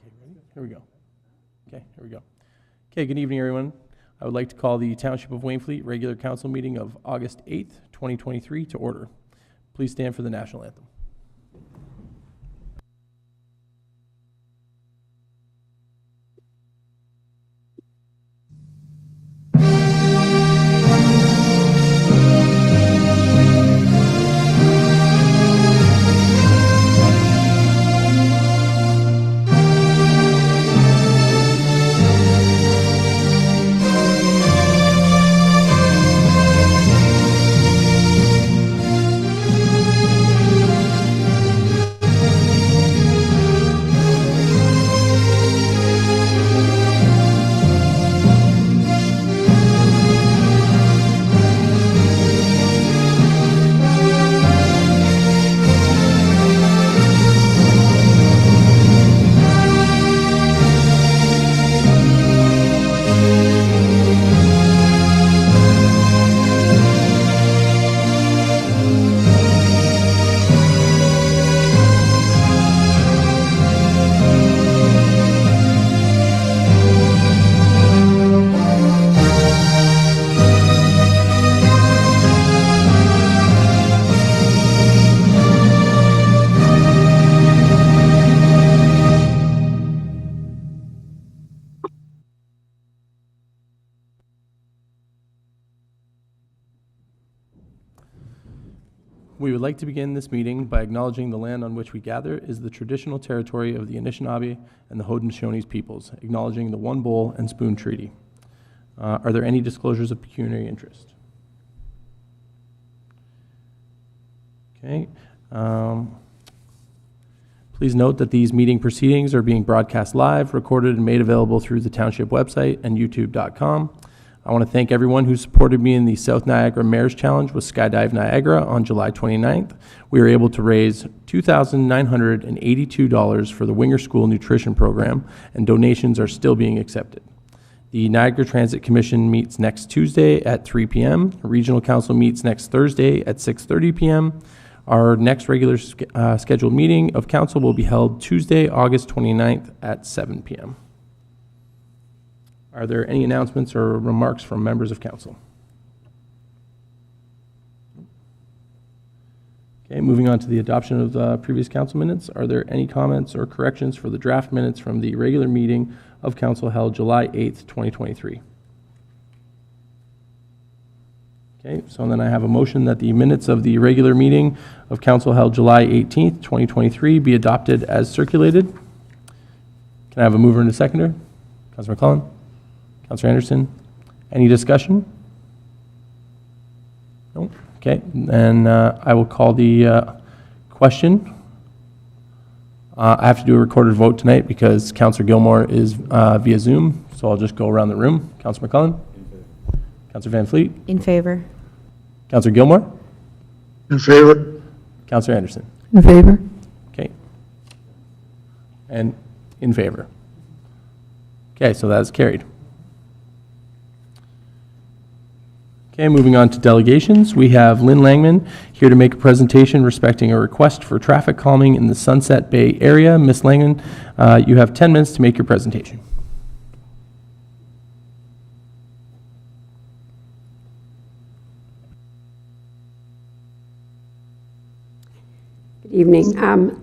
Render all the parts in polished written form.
Okay, ready? Here we go. Okay, here we go. Okay, good evening, everyone. I would like to call the Township of Wainfleet regular council meeting of August 8th, 2023 to order. Please stand for the national anthem. We would like to begin this meeting by acknowledging the land on which we gather is the traditional territory of the Anishinaabe and the Haudenosaunee peoples, acknowledging the One Bowl and Spoon Treaty. Are there any disclosures of pecuniary interest? Okay. Please note that these meeting proceedings are being broadcast live, recorded, and made available through the Township website and youtube.com. I want to thank everyone who supported me in the South Niagara Mayor's Challenge with Skydive Niagara on July 29th. We were able to raise $2,982 for the Winger School Nutrition Program, and donations are still being accepted. The Niagara Transit Commission meets next Tuesday at 3 p.m. Regional Council meets next Thursday at 6:30 p.m. Our next regular scheduled meeting of council will be held Tuesday, August 29th at 7 p.m. Are there any announcements or remarks from members of council? Okay, moving on to the adoption of the previous council minutes. Are there any comments or corrections for the draft minutes from the regular meeting of council held July 8th, 2023? Okay, so then I have a motion that the minutes of the regular meeting of council held July 18th, 2023 be adopted as circulated. Can I have a mover and a seconder? Councilor McClellan? Councilor Anderson, any discussion? No? Okay, then I will call the question. I have to do a recorded vote tonight because Councilor Gilmore is via Zoom, so I'll just go around the room. Councilor McClellan? Councilor Van Fleet? In favor. Councilor Gilmore? In favor. Councilor Anderson? In favor. Okay. And in favor. Okay, so that is carried. Okay, moving on to delegations. We have Lynn Langman here to make a presentation respecting a request for traffic calming in the Sunset Bay area. Ms. Langman, you have 10 minutes to make your presentation. Good evening.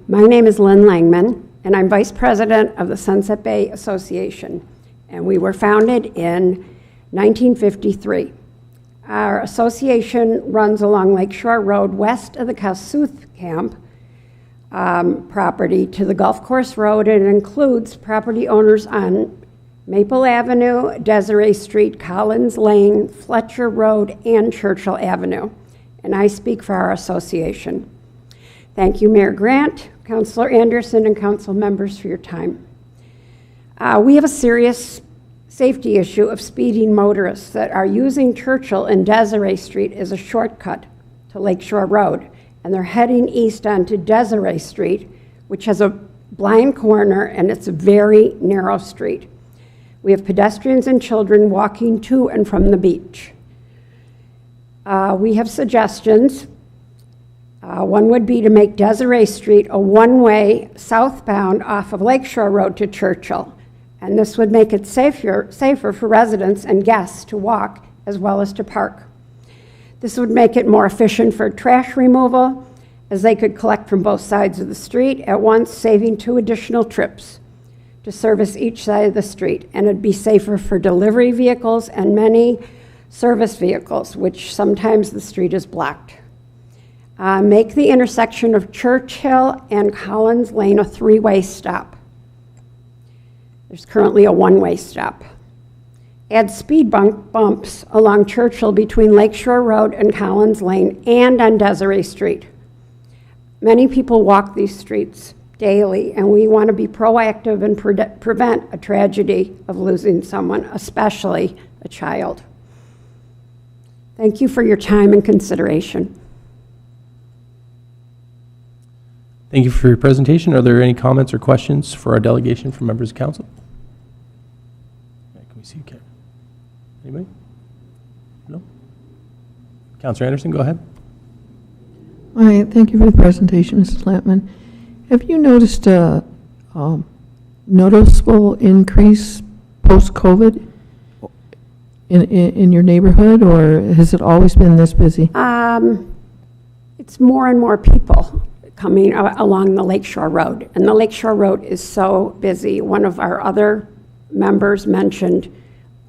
My name is Lynn Langman, and I'm Vice President of the Sunset Bay Association, and we were founded in 1953. Our association runs along Lakeshore Road west of the Kossuth Camp property to the Golf Course Road, and it includes property owners on Maple Avenue, Desiree Street, Collins Lane, Fletcher Road, and Churchill Avenue. And I speak for our association. Thank you, Mayor Grant, Councilor Anderson, and council members for your time. We have a serious safety issue of speeding motorists that are using Churchill and Desiree Street as a shortcut to Lakeshore Road, and they're heading east onto Desiree Street, which has a blind corner, and it's a very narrow street. We have pedestrians and children walking to and from the beach. We have suggestions. One would be to make Desiree Street a one-way southbound off of Lakeshore Road to Churchill. And this would make it safer for residents and guests to walk as well as to park. This would make it more efficient for trash removal, as they could collect from both sides of the street at once, saving 2 additional trips to service each side of the street. And it'd be safer for delivery vehicles and many service vehicles, which sometimes the street is blocked. Make the intersection of Churchill and Collins Lane a 3-way stop. There's currently a 1-way stop. Add speed bumps along Churchill between Lakeshore Road and Collins Lane and on Desiree Street. Many people walk these streets daily, and we want to be proactive and prevent a tragedy of losing someone, especially a child. Thank you for your time and consideration. Thank you for your presentation. Are there any comments or questions for our delegation from members of council? Can we see? Okay. Anybody? No? Councilor Anderson, go ahead. All right, thank you for the presentation, Mrs. Lampman. Have you noticed a noticeable increase post-COVID in your neighborhood, or has it always been this busy? It's more and more people coming along the Lakeshore Road, and the Lakeshore Road is so busy. One of our other members mentioned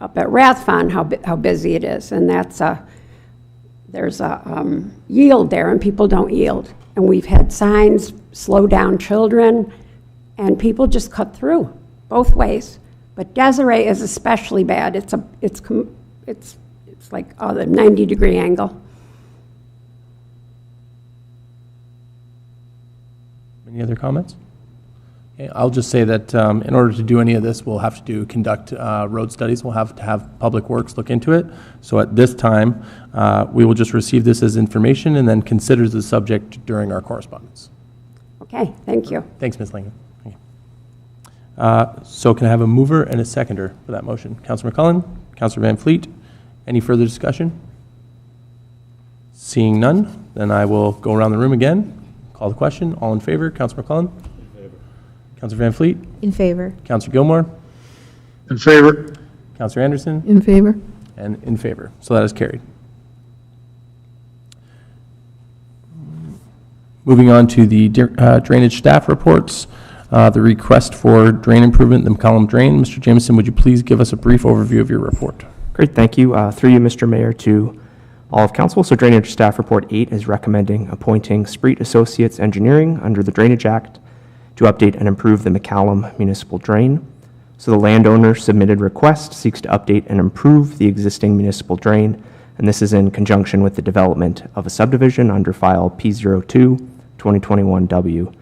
up at Rathfon how busy it is, and there's a yield there, and people don't yield. And we've had signs, slow down children, and people just cut through both ways. But Desiree is especially bad. It's like the 90-degree angle. Any other comments? Okay, I'll just say that in order to do any of this, we'll have to conduct road studies. We'll have to have Public Works look into it. So at this time, we will just receive this as information and then consider the subject during our correspondence. Okay, thank you. Thanks, Ms. Lincoln. Okay. So can I have a mover and a seconder for that motion? Councilor McCullen, Councilor Van Fleet, any further discussion? Seeing none, then I will go around the room again, call the question. All in favor? Councilor McCullen? Councilor Van Fleet? In favor. Councilor Gilmore? In favor. Councilor Anderson? In favor? And in favor. So that is carried. Moving on to the drainage staff reports. The request for drain improvement in the McCollum Drain. Mr. Jameson, would you please give us a brief overview of your report? Great, thank you. Through you, Mr. Mayor, to all of council. So Drainage Staff Report 8 is recommending appointing Spreet Associates Engineering under the Drainage Act to update and improve the McCallum Municipal Drain. So the landowner submitted request seeks to update and improve the existing municipal drain, and this is in conjunction with the development of a subdivision under file P02-2021W.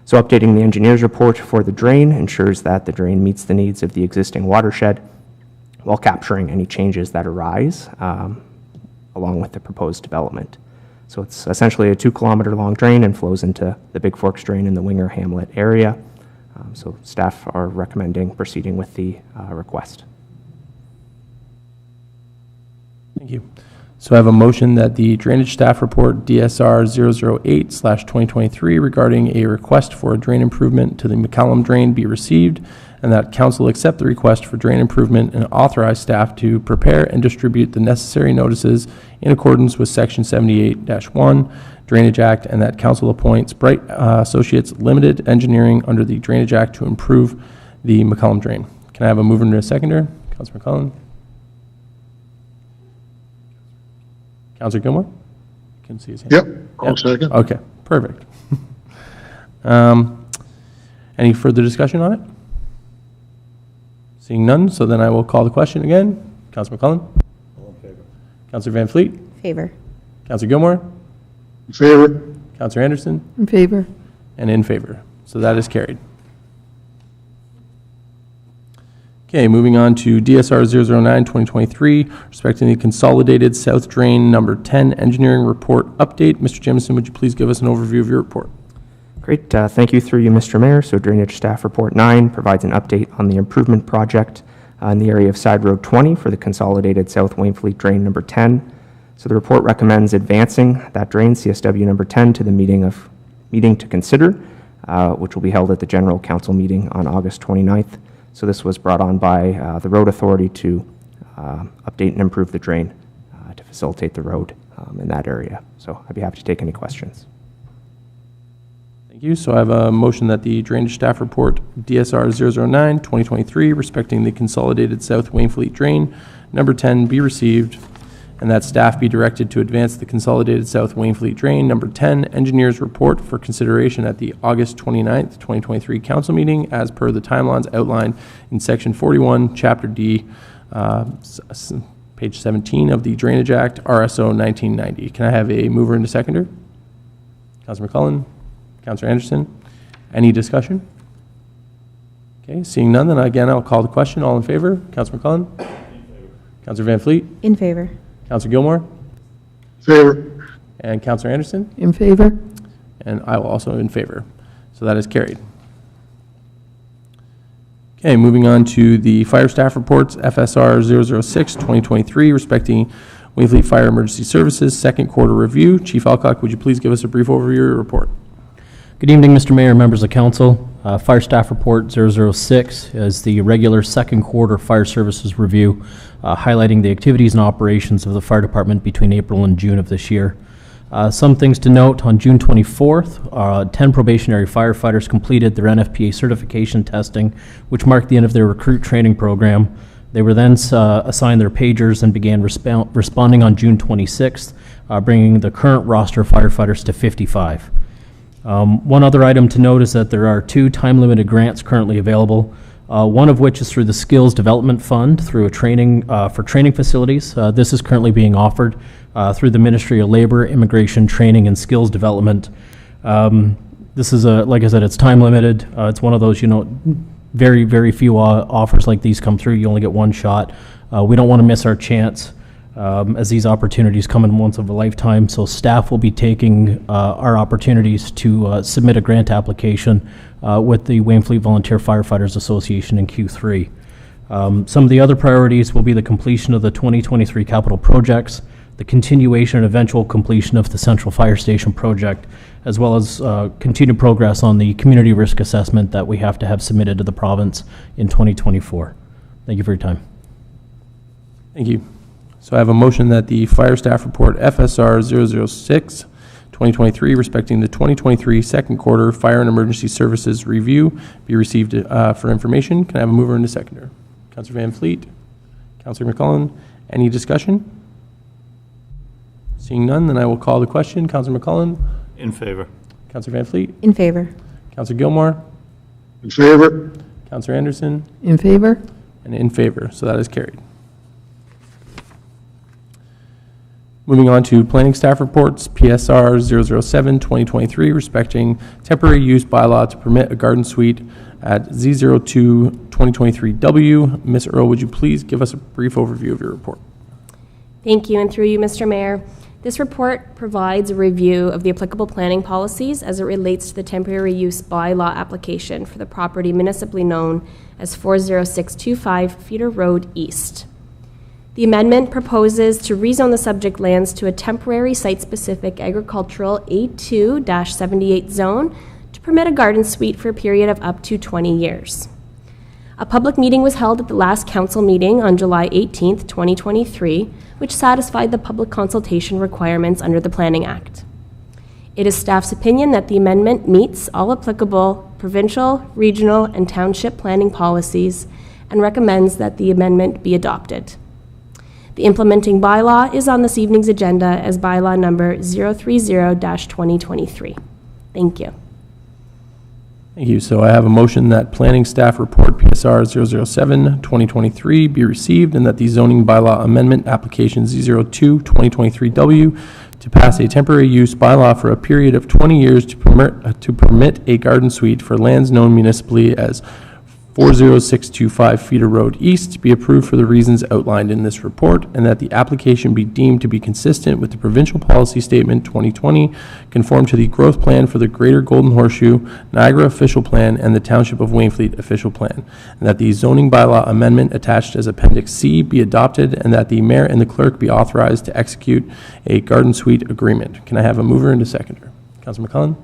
So updating the engineer's report for the drain ensures that the drain meets the needs of the existing watershed while capturing any changes that arise along with the proposed development. So it's essentially a 2-kilometer long drain and flows into the Big Forks Drain in the Winger Hamlet area. So staff are recommending proceeding with the request. Thank you. So I have a motion that the Drainage Staff Report DSR 008/2023 regarding a request for a drain improvement to the McCallum Drain be received, and that council accept the request for drain improvement and authorize staff to prepare and distribute the necessary notices in accordance with Section 78-1 Drainage Act, and that council appoints Bright Associates Limited Engineering under the Drainage Act to improve the McCallum Drain. Can I have a mover and a seconder? Councilor McCullen. Councilor Gilmore? Can see his hand. Yep, I'll second. Okay, perfect. Any further discussion on it? Seeing none, so then I will call the question again. Councilor McCullen? All in favor. Councilor Van Fleet? Favor. Councilor Gilmore? In favor. Councilor Anderson? In favor? And in favor. So that is carried. Okay, moving on to DSR 009/2023, respecting the Consolidated South Drain Number 10 Engineering Report Update. Mr. Jamison, would you please give us an overview of your report? Great, thank you through you, Mr. Mayor. So Drainage Staff Report 9 provides an update on the improvement project in the area of Side Road 20 for the Consolidated South Wainfleet Drain Number 10. So the report recommends advancing that drain, CSW number 10, to the meeting to consider, which will be held at the General Council meeting on August 29th. So this was brought on by the Road Authority to update and improve the drain to facilitate the road in that area. So I'd be happy to take any questions. Thank you. So I have a motion that the Drainage Staff Report DSR 009, 2023, respecting the Consolidated South Wainfleet Drain, number 10, be received, and that staff be directed to advance the Consolidated South Wainfleet Drain, number 10, Engineers Report for consideration at the August 29th, 2023 Council meeting as per the timelines outlined in Section 41, Chapter D, page 17 of the Drainage Act, RSO 1990. Can I have a mover and a seconder? Councilor McClellan, Councilor Anderson. Any discussion? Okay, seeing none, then again, I'll call the question. All in favor? Councilor McClellan? In favor. Councilor Van Fleet? In favor. Councilor Gilmore? Favor. And Councilor Anderson? In favor? And I will also in favor. So that is carried. Okay, moving on to the fire staff reports, FSR 006, 2023, respecting Wainfleet Fire Emergency Services, second quarter review. Chief Alcock, would you please give us a brief overview of your report? Good evening, Mr. Mayor, members of council. Fire Staff Report 006 is the regular second quarter fire services review, highlighting the activities and operations of the fire department between April and June of this year. Some things to note: on June 24th, 10 probationary firefighters completed their NFPA certification testing, which marked the end of their recruit training program. They were then assigned their pagers and began responding on June 26th, bringing the current roster of firefighters to 55. One other item to note is that there are 2 time-limited grants currently available, one of which is through the Skills Development Fund through a training for training facilities. This is currently being offered through the Ministry of Labor, Immigration, Training, and Skills Development. This is, like I said, it's time-limited. It's one of those, very, very few offers like these come through. You only get one shot. We don't want to miss our chance. As these opportunities come in once of a lifetime. So staff will be taking our opportunities to submit a grant application with the Wainfleet Volunteer Firefighters Association in Q3. Some of the other priorities will be the completion of the 2023 capital projects, the continuation and eventual completion of the Central Fire Station project, as well as continued progress on the community risk assessment that we have to have submitted to the province in 2024. Thank you for your time. Thank you. So I have a motion that the Fire Staff Report FSR 006, 2023, respecting the 2023 second quarter Fire and Emergency Services Review be received for information. Can I have a mover and a seconder? Councilor Van Fleet, Councilor McClellan. Any discussion? Seeing none, then I will call the question. Councilor McClellan? In favor. Councilor Van Fleet? In favor. Councilor Gilmore? In favor. Councilor Anderson? In favor? And in favor. So that is carried. Moving on to planning staff reports, PSR 007, 2023, respecting temporary use bylaw to permit a garden suite at Z02 2023W. Ms. Earl, would you please give us a brief overview of your report? Thank you, and through you, Mr. Mayor. This report provides a review of the applicable planning policies as it relates to the temporary use bylaw application for the property municipally known as 40625 Feeder Road East. The amendment proposes to rezone the subject lands to a temporary site-specific agricultural A2-78 zone to permit a garden suite for a period of up to 20 years. A public meeting was held at the last council meeting on July 18th, 2023, which satisfied the public consultation requirements under the Planning Act. It is staff's opinion that the amendment meets all applicable provincial, regional, and township planning policies and recommends that the amendment be adopted. The implementing bylaw is on this evening's agenda as bylaw number 030-2023. Thank you. Thank you. So I have a motion that planning staff report PSR 007, 2023 be received and that the zoning bylaw amendment application Z02 2023W to pass a temporary use bylaw for a period of 20 years to permit a garden suite for lands known municipally as 40625 Feeder Road East be approved for the reasons outlined in this report, and that the application be deemed to be consistent with the Provincial Policy Statement 2020, conform to the Growth Plan for the Greater Golden Horseshoe, Niagara Official Plan, and the Township of Wainfleet Official Plan, and that the zoning bylaw amendment attached as Appendix C be adopted, and that the mayor and the clerk be authorized to execute a garden suite agreement. Can I have a mover and a seconder? Councilor McClellan?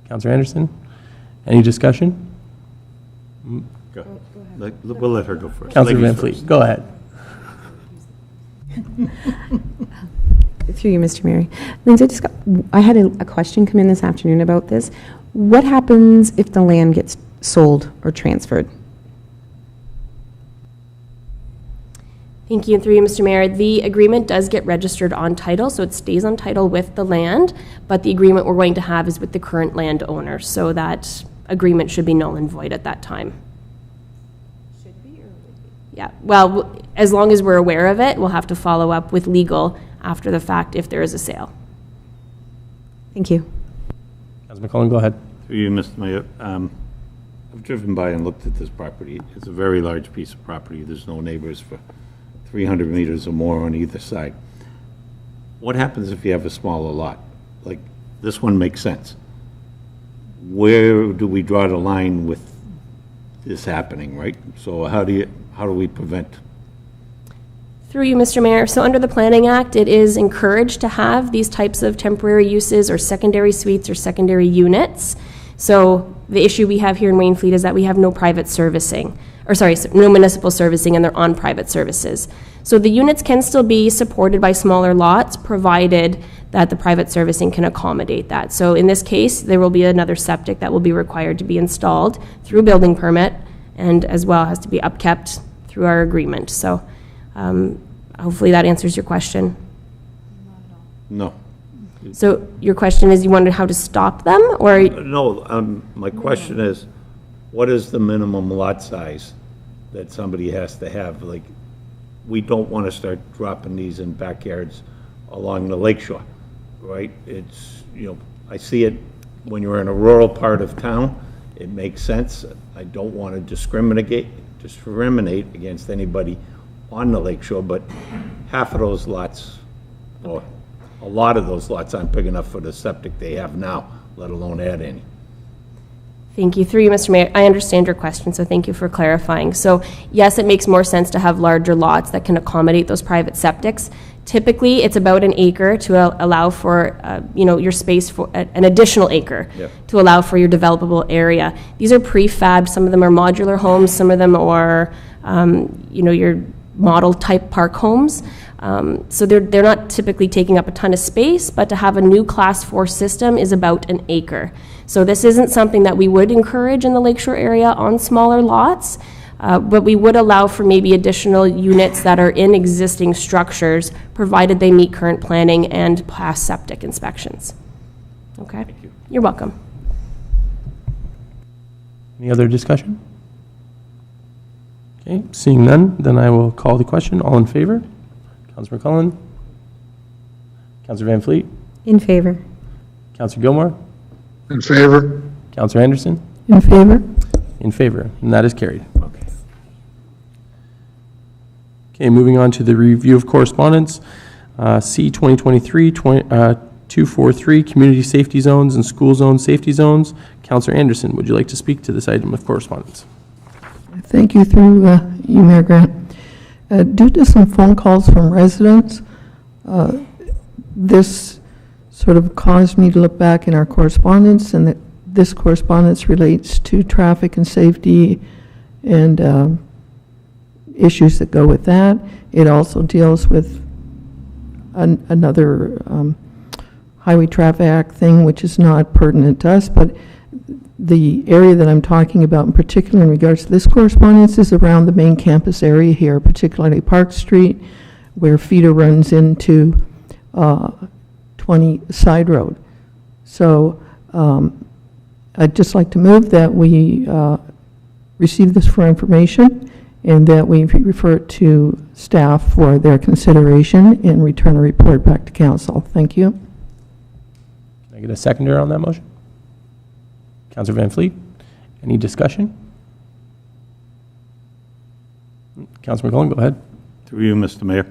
Councilor Anderson? Any discussion? Go. We'll let her go first. Councilor Van Ladies Fleet, go ahead. Through you, Mr. Mayor. Lindsay, I had a question come in this afternoon about this. What happens if the land gets sold or transferred? Thank you, and through you, Mr. Mayor. The agreement does get registered on title, so it stays on title with the land, but the agreement we're going to have is with the current landowner, so that agreement should be null and void at that time. Should be or would be? Yeah, well, as long as we're aware of it, we'll have to follow up with legal after the fact if there is a sale. Thank you. Councilor McClellan, go ahead. Through you, Mr. Mayor. I've driven by and looked at this property. It's a very large piece of property. There's no neighbors for 300 meters or more on either side. What happens if you have a smaller lot? Like, this one makes sense. Where do we draw the line with this happening, right? So how do we prevent? Through you, Mr. Mayor. So under the Planning Act, it is encouraged to have these types of temporary uses or secondary suites or secondary units. So the issue we have here in Wainfleet is that we have no private servicing, or sorry, no municipal servicing, and they're on private services. So the units can still be supported by smaller lots, provided that the private servicing can accommodate that. So in this case, there will be another septic that will be required to be installed through a building permit, and as well has to be upkept through our agreement. So hopefully that answers your question. No. So your question is, you wondered how to stop them, or? No, my question is, what is the minimum lot size that somebody has to have? Like, we don't want to start dropping these in backyards along the lakeshore, right? It's, I see it when you're in a rural part of town. It makes sense. I don't want to discriminate against anybody on the lakeshore, but half of those lots, or a lot of those lots aren't big enough for the septic they have now, let alone add any. Thank you. Through you, Mr. Mayor, I understand your question, so thank you for clarifying. So yes, it makes more sense to have larger lots that can accommodate those private septics. Typically, it's about an acre to allow for, your space for an additional acre to allow for your developable area. These are prefabbed. Some of them are modular homes. Some of them are, your model type park homes. So they're not typically taking up a ton of space, but to have a new Class 4 system is about an acre. So this isn't something that we would encourage in the lakeshore area on smaller lots, but we would allow for maybe additional units that are in existing structures, provided they meet current planning and past septic inspections. Okay? Thank you. You're welcome. Any other discussion? Okay, seeing none, then I will call the question. All in favor? Councilor McClellan? Councilor Van Fleet? In favor. Councilor Gilmore? In favor? Councilor Anderson? In favor? In favor, and that is carried. Okay. Okay, moving on to the review of correspondence. C 2023-243, Community Safety Zones and School Zone Safety Zones. Councilor Anderson, would you like to speak to this item of correspondence? Thank you, through you, Mayor Grant. Due to some phone calls from residents, this sort of caused me to look back in our correspondence, and that this correspondence relates to traffic and safety and issues that go with that. It also deals with another Highway Traffic Act thing, which is not pertinent to us, but the area that I'm talking about in particular in regards to this correspondence is around the main campus area here, particularly Park Street, where feeder runs into 20 Side Road. So I'd just like to move that we receive this for information and that we refer it to staff for their consideration and return a report back to council. Thank you. Can I get a seconder on that motion? Councilor Van Fleet, any discussion? Councilor McClellan, go ahead. Through you, Mr. Mayor.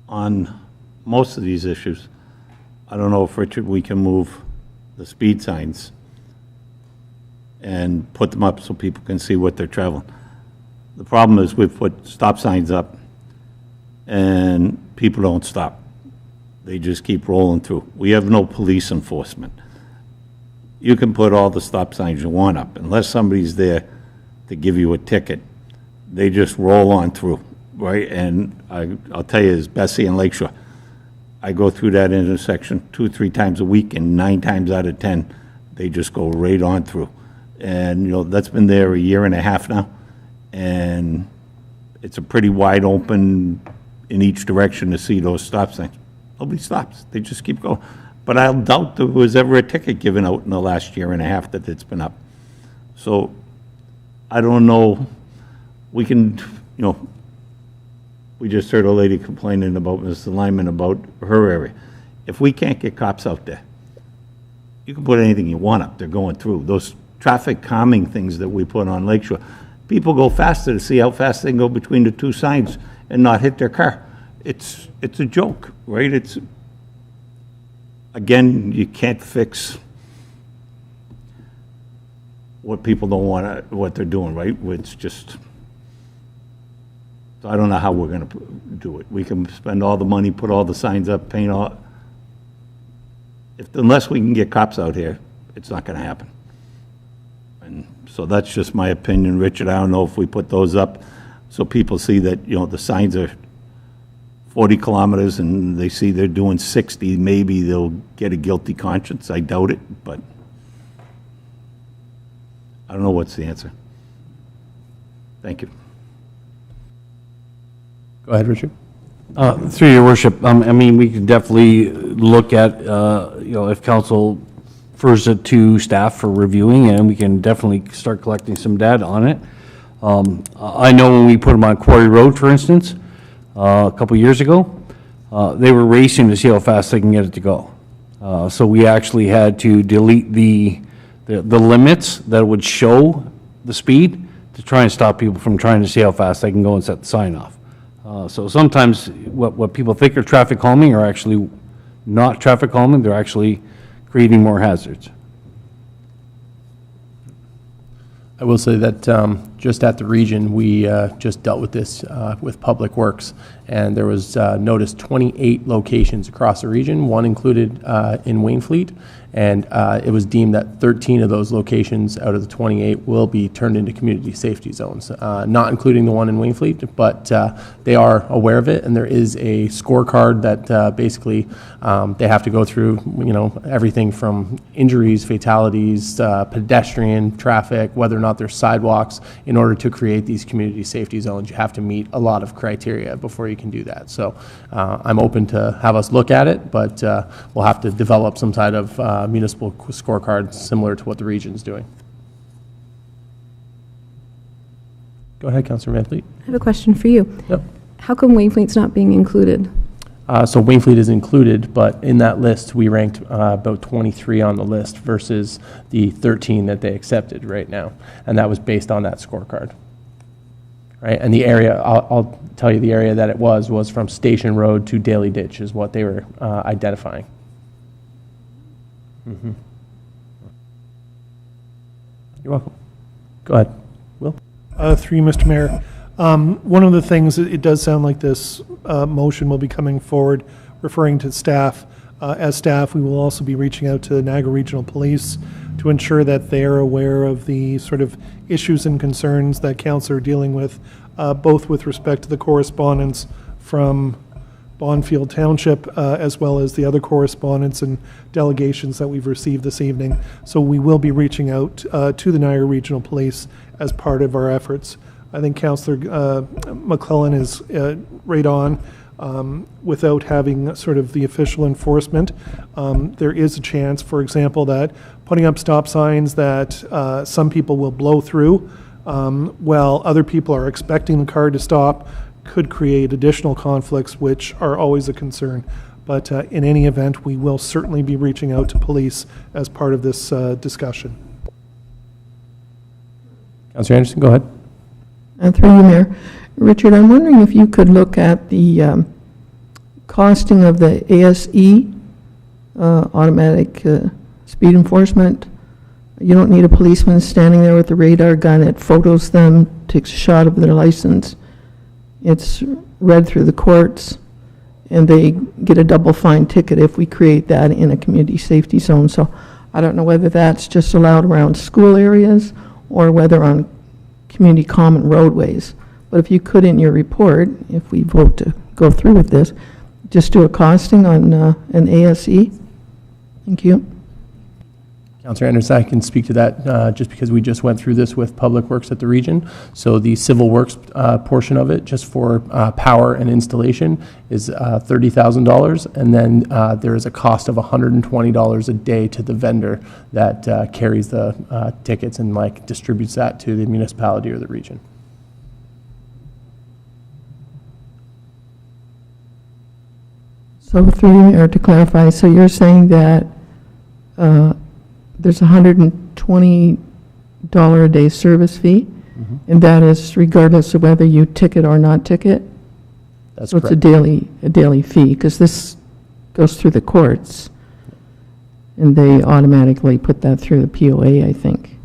On most of these issues, I don't know if, Richard, we can move the speed signs and put them up so people can see what they're traveling. The problem is we've put stop signs up and people don't stop. They just keep rolling through. We have no police enforcement. You can put all the stop signs you want up. Unless somebody's there to give you a ticket, they just roll on through, right? And I'll tell you, as Bessie and Lakeshore, I go through that intersection 2 or 3 times a week, and 9 times out of 10, they just go right on through. And, you know, that's been there a year and a half now, and it's a pretty wide open in each direction to see those stop signs. Nobody stops. They just keep going. But I doubt there was ever a ticket given out in the last year and a half that it's been up. So I don't know. We can, you know, we just heard a lady complaining about Mr. Lyman about her area. If we can't get cops out there, you can put anything you want up. They're going through. Those traffic calming things that we put on Lakeshore, people go faster to see how fast they can go between the 2 signs and not hit their car. It's a joke, right? It's, again, you can't fix what people don't want to, what they're doing, right? It's just, so I don't know how we're going to do it. We can spend all the money, put all the signs up, paint all, unless we can get cops out here, it's not going to happen. And so that's just my opinion, Richard. I don't know if we put those up so people see that, you know, the signs are 40 kilometers and they see they're doing 60, maybe they'll get a guilty conscience. I doubt it, but I don't know what's the answer. Thank you. Go ahead, Richard. Through your worship, I mean, we could definitely look at, you know, if council refers it to staff for reviewing, and we can definitely start collecting some data on it. I know when we put them on Quarry Road, for instance, a couple years ago, they were racing to see how fast they can get it to go. So we actually had to delete the limits that would show the speed to try and stop people from trying to see how fast they can go and set the sign off. So sometimes what people think are traffic calming are actually not traffic calming, they're actually creating more hazards. I will say that just at the region, we just dealt with this with Public Works, and there was noticed 28 locations across the region, one included in Wainfleet, and it was deemed that 13 of those locations out of the 28 will be turned into community safety zones, not including the one in Wainfleet, but they are aware of it, and there is a scorecard that basically they have to go through, you know, everything from injuries, fatalities, pedestrian traffic, whether or not there's sidewalks. In order to create these community safety zones, you have to meet a lot of criteria before you can do that. So I'm open to have us look at it, but we'll have to develop some type of municipal scorecard similar to what the region's doing. Go ahead, Councilor Van Fleet. I have a question for you. Yep. How come Wainfleet's not being included? So Wainfleet is included, but in that list, we ranked about 23 on the list versus the 13 that they accepted right now. And that was based on that scorecard. Right? And the area, I'll tell you the area that it was from Station Road to Daly Ditch is what they were identifying. Mm-hmm. You're welcome. Go ahead, Will. Through you, Mr. Mayor. One of the things, it does sound like this motion will be coming forward, referring to staff. As staff, we will also be reaching out to Niagara Regional Police to ensure that they are aware of the sort of issues and concerns that council are dealing with, both with respect to the correspondence from Bonfield Township, as well as the other correspondence and delegations that we've received this evening. So we will be reaching out to the Niagara Regional Police as part of our efforts. I think Councillor McClellan is right on. Without having sort of the official enforcement, there is a chance, for example, that putting up stop signs that some people will blow through while other people are expecting the car to stop could create additional conflicts, which are always a concern. But in any event, we will certainly be reaching out to police as part of this discussion. Councillor Anderson, go ahead. Through you, Mayor. Richard, I'm wondering if you could look at the costing of the ASE, automatic speed enforcement. You don't need a policeman standing there with a radar gun. It photos them, takes a shot of their license. It's read through the courts, and they get a double fine ticket if we create that in a community safety zone. So I don't know whether that's just allowed around school areas or whether on community common roadways. But if you could, in your report, if we vote to go through with this, just do a costing on an ASE. Thank you. Councillor Anderson, I can speak to that just because we just went through this with Public Works at the region. So the civil works portion of it, just for power and installation, is $30,000. And then there is a cost of $120 a day to the vendor that carries the tickets and distributes that to the municipality or the region. So through you, Mayor, to clarify, so you're saying that there's a $120 a day service fee, and that is regardless of whether you ticket or not ticket? That's so correct. It's a daily fee, because this goes through the courts, and they automatically put that through the POA, I think.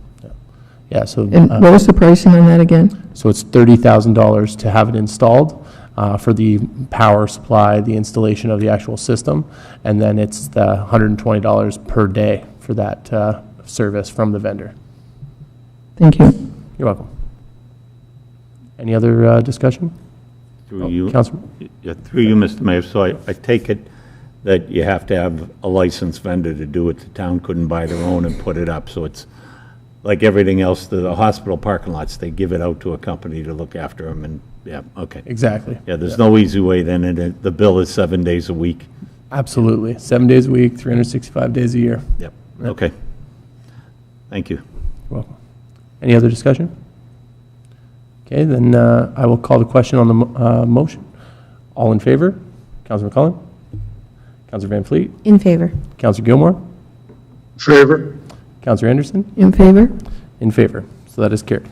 Yeah, so. And what was the pricing on that again? So it's $30,000 to have it installed for the power supply, the installation of the actual system, and then it's the $120 per day for that service from the vendor. Thank you. You're welcome. Any other discussion? Through you, Councilman? yeah, through you, Mr. Mayor. So I take it that you have to have a licensed vendor to do it. The town couldn't buy their own and put it up. So it's like everything else, the hospital parking lots, they give it out to a company to look after them, and, yeah, okay. Exactly. Yeah, there's no easy way then, and the bill is 7 days a week. Absolutely. 7 days a week, 365 days a year. Yep, okay. Thank you. You're welcome. Any other discussion? Okay, then I will call the question on the motion. All in favor? Councilor McCullen? Councilor Van Fleet? In favor. Councilor Gilmore? In favor? Councilor Anderson? In favor? In favor. So that is carried.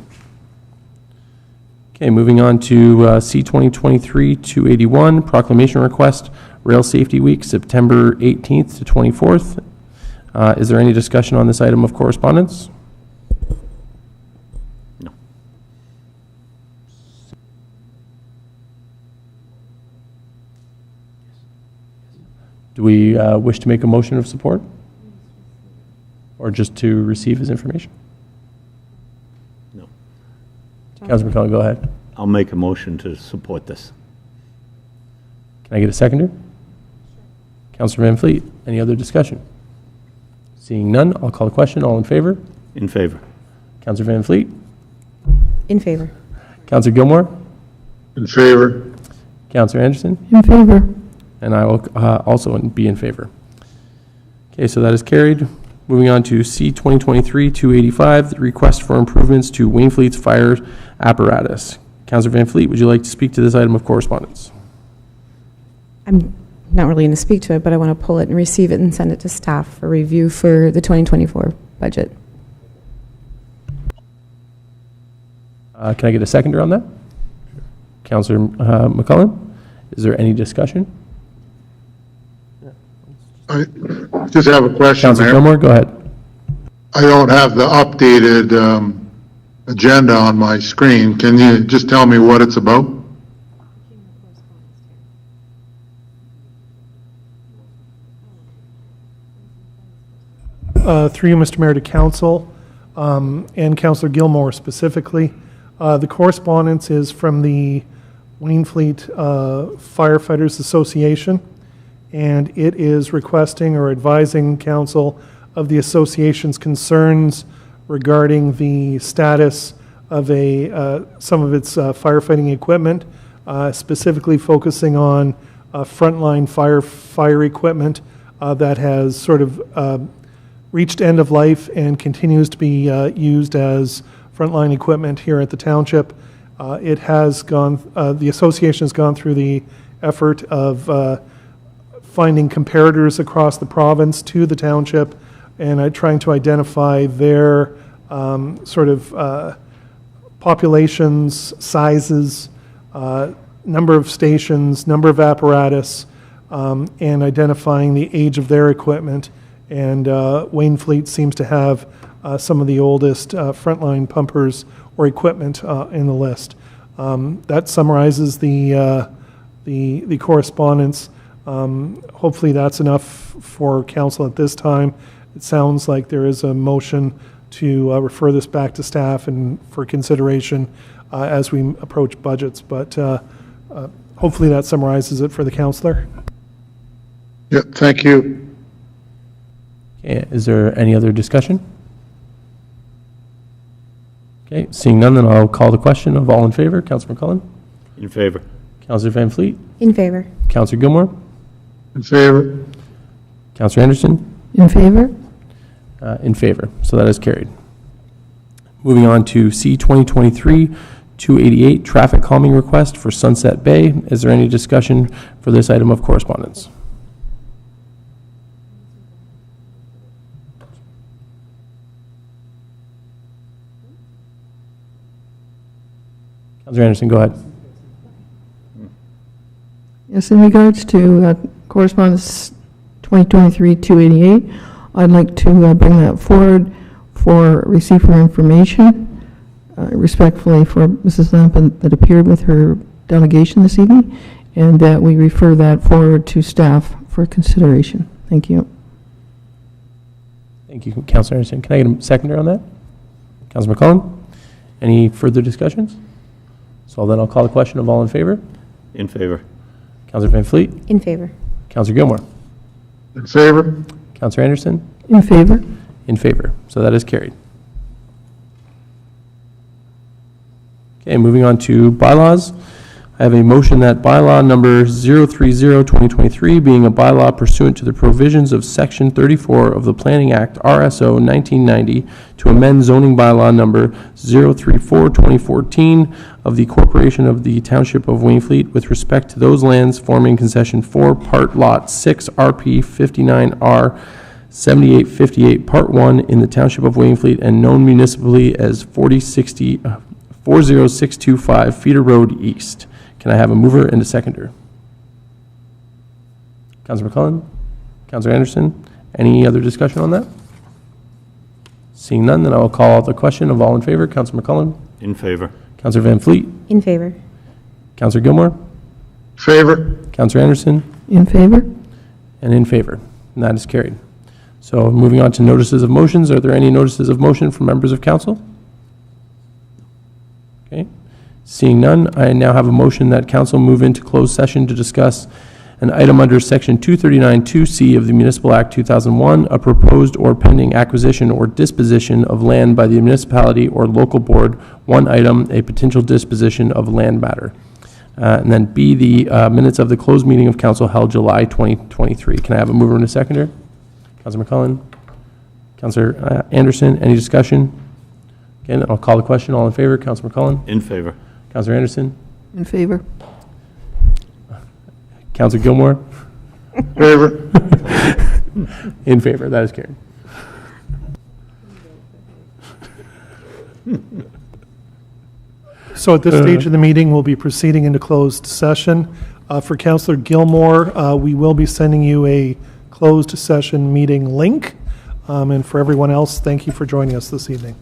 Okay, moving on to C 2023-281, proclamation request, Rail Safety Week, September 18th to 24th. Is there any discussion on this item of correspondence? No. Do we wish to make a motion of support? Or just to receive his information? No. Councilor McCullen, go ahead. I'll make a motion to support this. Can I get a seconder? Councilor Van Fleet, any other discussion? Seeing none, I'll call the question. All in favor? In favor. Councilor Van Fleet? In favor. Councilor Gilmore? In favor? Councilor Anderson? In favor? And I will also be in favor. Okay, so that is carried. Moving on to C 2023-285, the request for improvements to Wainfleet's fire apparatus. Councilor Van Fleet, would you like to speak to this item of correspondence? I'm not really going to speak to it, but I want to pull it and receive it and send it to staff for review for the 2024 budget. Can I get a seconder on that? Councilor McCullen, is there any discussion? I just have a question, Councilor Mayor. Gilmore, go ahead. I don't have the updated agenda on my screen. Can you just tell me what it's about? Through you, Mr. Mayor, to council, and Councillor Gilmore specifically. The correspondence is from the Wainfleet Firefighters Association, and it is requesting or advising council of the association's concerns regarding the status of some of its firefighting equipment, specifically focusing on frontline fire equipment that has sort of reached end of life and continues to be used as frontline equipment here at the township. It has gone, the association has gone through the effort of finding comparators across the province to the township and trying to identify their sort of populations, sizes, number of stations, number of apparatus, and identifying the age of their equipment. And Wainfleet seems to have some of the oldest frontline pumpers or equipment in the list. That summarizes the correspondence. Hopefully that's enough for council at this time. It sounds like there is a motion to refer this back to staff and for consideration as we approach budgets, but hopefully that summarizes it for the councillor. Yeah, thank you. Okay, is there any other discussion? Okay, seeing none, then I'll call the question of all in favor. Councillor McCullen? In favor. Councillor Van Fleet? In favor. Councillor Gilmore? In favor? Councillor Anderson? In favor? In favor. So that is carried. Moving on to C 2023-288, traffic calming request for Sunset Bay. Is there any discussion for this item of correspondence? Councillor Anderson, go ahead. Yes, in regards to correspondence 2023-288, I'd like to bring that forward for receipt for information, respectfully for Mrs. Lampin that appeared with her delegation this evening, and that we refer that forward to staff for consideration. Thank you. Thank you, Councillor Anderson. Can I get a seconder on that? Councillor McCullen? Any further discussions? So then I'll call the question of all in favor. In favor. Councillor Van Fleet? In favor. Councillor Gilmore? In favor? Councillor Anderson? In favor? In favor. So that is carried. Okay, moving on to bylaws. I have a motion that bylaw number 030-2023, being a bylaw pursuant to the provisions of Section 34 of the Planning Act, RSO 1990, to amend zoning bylaw number 034-2014 of the Corporation of the Township of Wainfleet with respect to those lands forming concession 4, part lot 6, RP 59R 7858, part 1 in the Township of Wainfleet and known municipally as 40625 Feeder Road East. Can I have a mover and a seconder? Councillor McCullen? Councillor Anderson? Any other discussion on that? Seeing none, then I will call out the question of all in favor. Councillor McCullen? In favor. Councillor Van Fleet? In favor. Councillor Gilmore? Favor? Councillor Anderson? In favor? And in favor. And that is carried. So moving on to notices of motions. Are there any notices of motion from members of council? Okay. Seeing none, I now have a motion that council move into closed session to discuss an item under Section 239-2C of the Municipal Act 2001, a proposed or pending acquisition or disposition of land by the municipality or local board. One item, a potential disposition of land matter. And then B, the minutes of the closed meeting of council held July 2023. Can I have a mover and a seconder? Councillor McCullen? Councillor Anderson, any discussion? Again, I'll call the question. All in favor? Councillor McCullen? In favor. Councillor Anderson? In favor? Councillor Gilmore? Favor? In favor. That is carried. So at this stage of the meeting, we'll be proceeding into closed session. For Councillor Gilmore, we will be sending you a closed session meeting link. And for everyone else, thank you for joining us this evening.